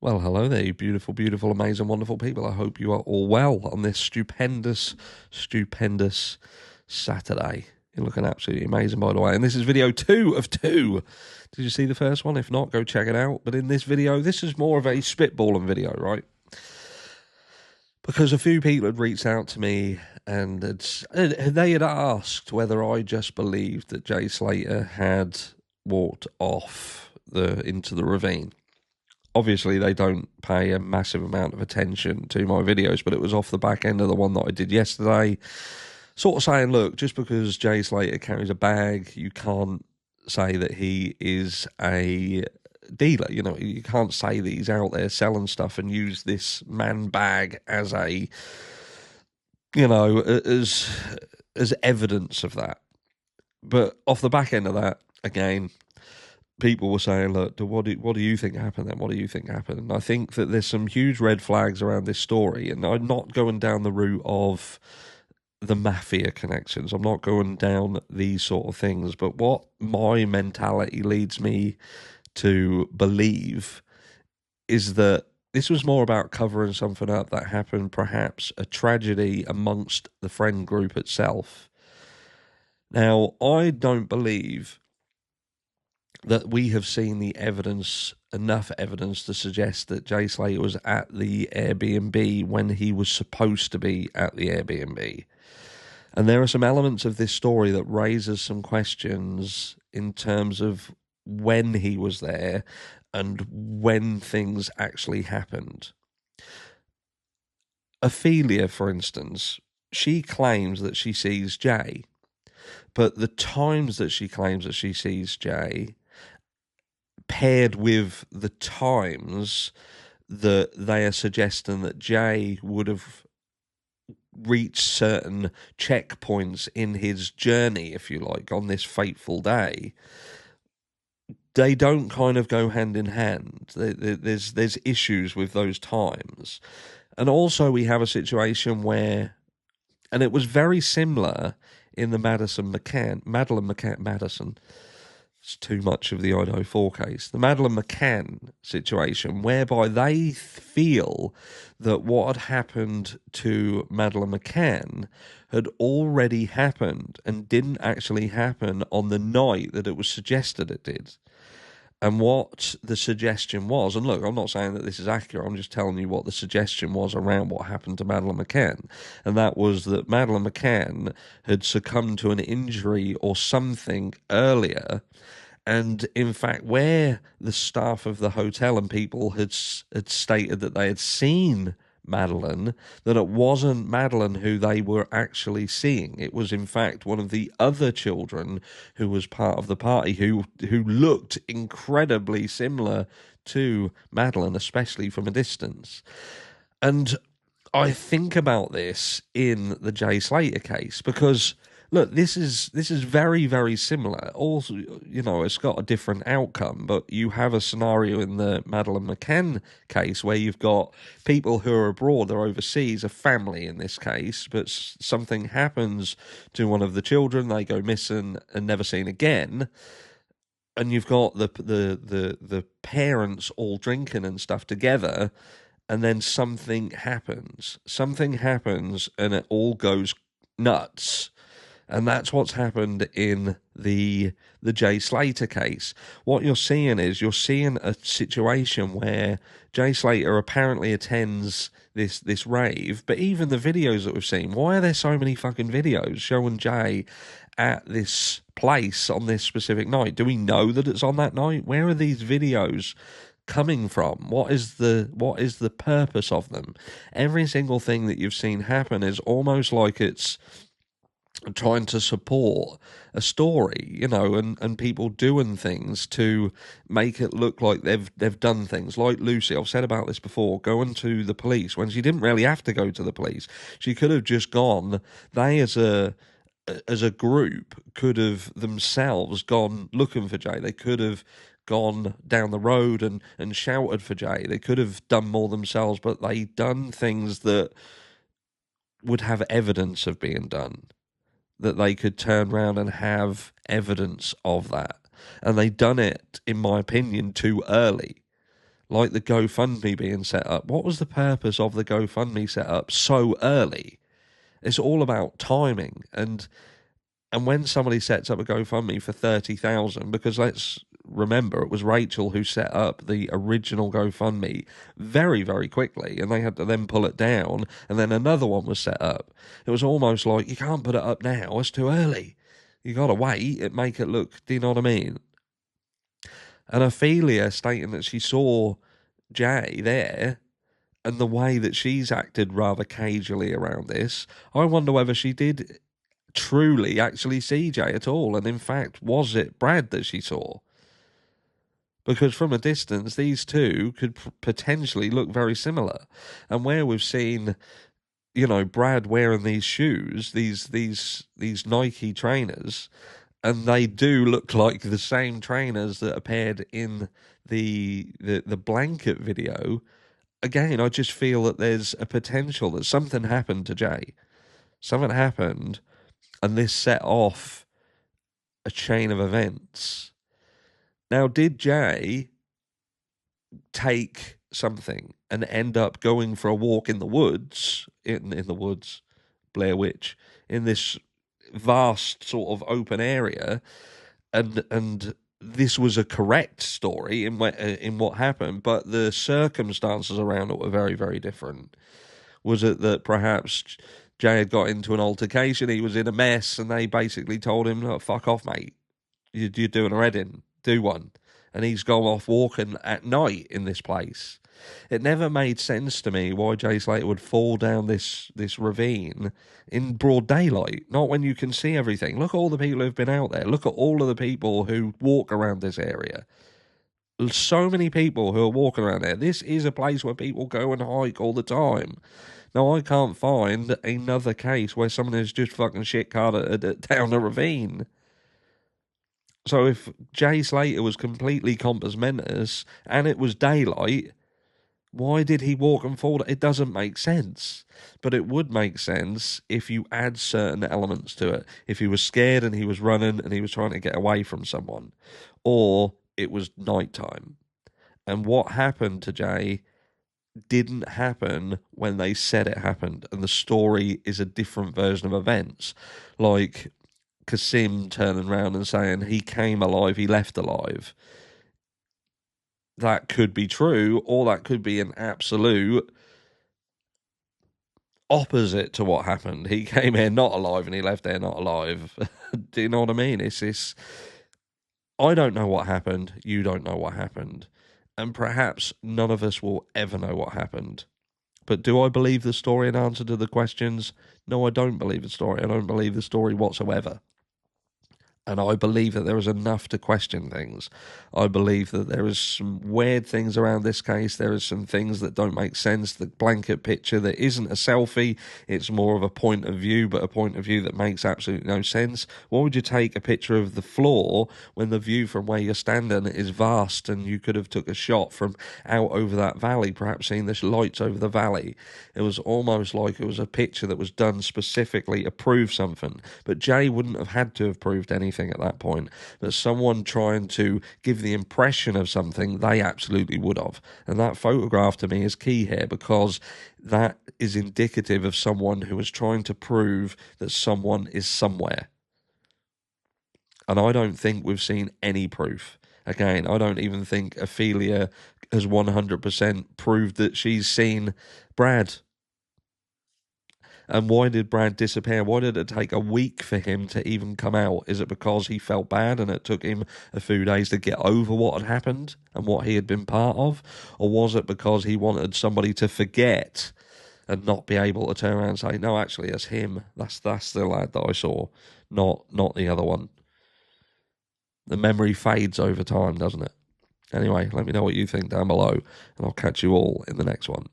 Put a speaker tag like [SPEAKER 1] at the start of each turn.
[SPEAKER 1] Well, hello there, you beautiful, beautiful, amazing, wonderful people. I hope you are all well on this stupendous, stupendous Saturday. You're looking absolutely amazing, by the way. And this is video 2 of 2. Did you see the first one? If not, go check it out. But in this video, this is more of a spitballing video, right? Because a few people had reached out to me and they had asked whether I just believed that Jay Slater had walked off into the ravine. Obviously, they don't pay a massive amount of attention to my videos, but it was off the back end of the one that I did yesterday. Sort of saying, look, just because Jay Slater carries a bag, you can't say that he is a dealer. You know, you can't say that he's out there selling stuff and use this man bag as a, as evidence of that. But off the back end of that, again, people were saying, look, what do you think happened then? What do you think happened? And I think that there's some huge red flags around this story, and I'm not going down the route of the mafia connections. I'm not going down these sort of things, but what my mentality leads me to believe is that this was more about covering something up that happened, perhaps a tragedy amongst the friend group itself. Now, I don't believe that we have seen the evidence, enough evidence to suggest that Jay Slater was at the Airbnb when he was supposed to be at the Airbnb. And there are some elements of this story that raises some questions in terms of when he was there and when things actually happened. Ophelia, for instance, she claims that she sees Jay, but the times that she claims that she sees Jay, paired with the times that they are suggesting that Jay would have reached certain checkpoints in his journey, if you like, on this fateful day, they don't kind of go hand in hand. There's issues with those times. And also we have a situation where, and it was very similar in the Madeleine McCann, it's too much of the Idaho 4 case. The Madeleine McCann situation, whereby they feel that what had happened to Madeleine McCann had already happened and didn't actually happen on the night that it was suggested it did. And what the suggestion was, and look, I'm not saying that this is accurate, I'm just telling you what the suggestion was around what happened to Madeleine McCann. And that was that Madeleine McCann had succumbed to an injury or something earlier. And in fact, where the staff of the hotel and people had stated that they had seen Madeleine, that it wasn't Madeleine who they were actually seeing. It was in fact one of the other children who was part of the party who looked incredibly similar to Madeleine, especially from a distance. And I think about this in the Jay Slater case because, look, this is very, very similar. Also, you know, it's got a different outcome, but you have a scenario in the Madeleine McCann case where you've got people who are abroad, they're overseas, a family in this case, but something happens to one of the children, they go missing and never seen again. And you've got the parents all drinking and stuff together, and then something happens. Something happens and it all goes nuts. And that's what's happened in the Jay Slater case. What you're seeing is you're seeing a situation where Jay Slater apparently attends this rave, but even the videos that we've seen, why are there so many fucking videos showing Jay at this place on this specific night? Do we know that it's on that night? Where are these videos coming from? What is the purpose of them? Every single thing that you've seen happen is almost like it's trying to support a story, you know, and people doing things to make it look like they've done things. Like Lucy, I've said about this before, going to the police when she didn't really have to go to the police. She could have just gone. They as a group could have themselves gone looking for Jay. They could have gone down the road and shouted for Jay. They could have done more themselves, but they done things that would have evidence of being done, that they could turn around and have evidence of that. And they done it, in my opinion, too early. like the GoFundMe being set up. What was the purpose of the GoFundMe set up so early? It's all about timing, and when somebody sets up a GoFundMe for 30,000, because let's remember it was Rachel who set up the original GoFundMe very, very quickly, and they had to then pull it down, and then another one was set up. It was almost like, you can't put it up now, it's too early. You got to wait and make it look, do you know what I mean? And Ophelia stating that she saw Jay there, and the way that she's acted rather cagely around this, I wonder whether she did truly actually see Jay at all, and in fact, was it Brad that she saw? Because from a distance, these two could potentially look very similar. And where we've seen, you know, Brad wearing these shoes, these Nike trainers, and they do look like the same trainers that appeared in the blanket video. Again, I just feel that there's a potential that something happened to Jay. Something happened, and this set off a chain of events. Now, did Jay take something and end up going for a walk in the woods, in the woods, Blair Witch, in this vast sort of open area, and this was a correct story in what happened, but the circumstances around it were very, very different? Was it that perhaps Jay had got into an altercation, he was in a mess, and they basically told him, oh, fuck off, mate, you're doing a wedding, do one. And he's gone off walking at night in this place. It never made sense to me why Jay Slater would fall down this ravine in broad daylight, not when you can see everything. Look at all the people who've been out there. Look at all of the people who walk around this area. So many people who are walking around there. This is a place where people go and hike all the time. Now, I can't find another case where someone has just fucking shit-carted down a ravine. So if Jay Slater was completely compos mentis and it was daylight, why did he walk and fall? It doesn't make sense. But it would make sense if you add certain elements to it. If he was scared and he was running and he was trying to get away from someone, or it was nighttime. And what happened to Jay didn't happen when they said it happened, and the story is a different version of events. Like Kasim turning around and saying he came alive, he left alive. That could be true, or that could be an absolute opposite to what happened. He came here not alive and he left there not alive. Do you know what I mean? It's this. I don't know what happened. You don't know what happened. And perhaps none of us will ever know what happened. But do I believe the story in answer to the questions? No, I don't believe the story. I don't believe the story whatsoever. And I believe that there is enough to question things. I believe that there is some weird things around this case. There is some things that don't make sense. The blanket picture that isn't a selfie. It's more of a point of view, but a point of view that makes absolutely no sense. Why would you take a picture of the floor when the view from where you're standing is vast and you could have took a shot from out over that valley, perhaps seeing the lights over the valley? It was almost like it was a picture that was done specifically to prove something. But Jay wouldn't have had to have proved anything at that point, but someone trying to give the impression of something, they absolutely would have. And that photograph to me is key here, because that is indicative of someone who is trying to prove that someone is somewhere. And I don't think we've seen any proof. Again, I don't even think Ophelia has 100% proved that she's seen Brad. And why did Brad disappear? Why did it take a week for him to even come out? Is it because he felt bad and it took him a few days to get over what had happened and what he had been part of? Or was it because he wanted somebody to forget and not be able to turn around and say, no, actually, it's him. That's the lad that I saw, not the other one. The memory fades over time, doesn't it? Anyway, let me know what you think down below, and I'll catch you all in the next one.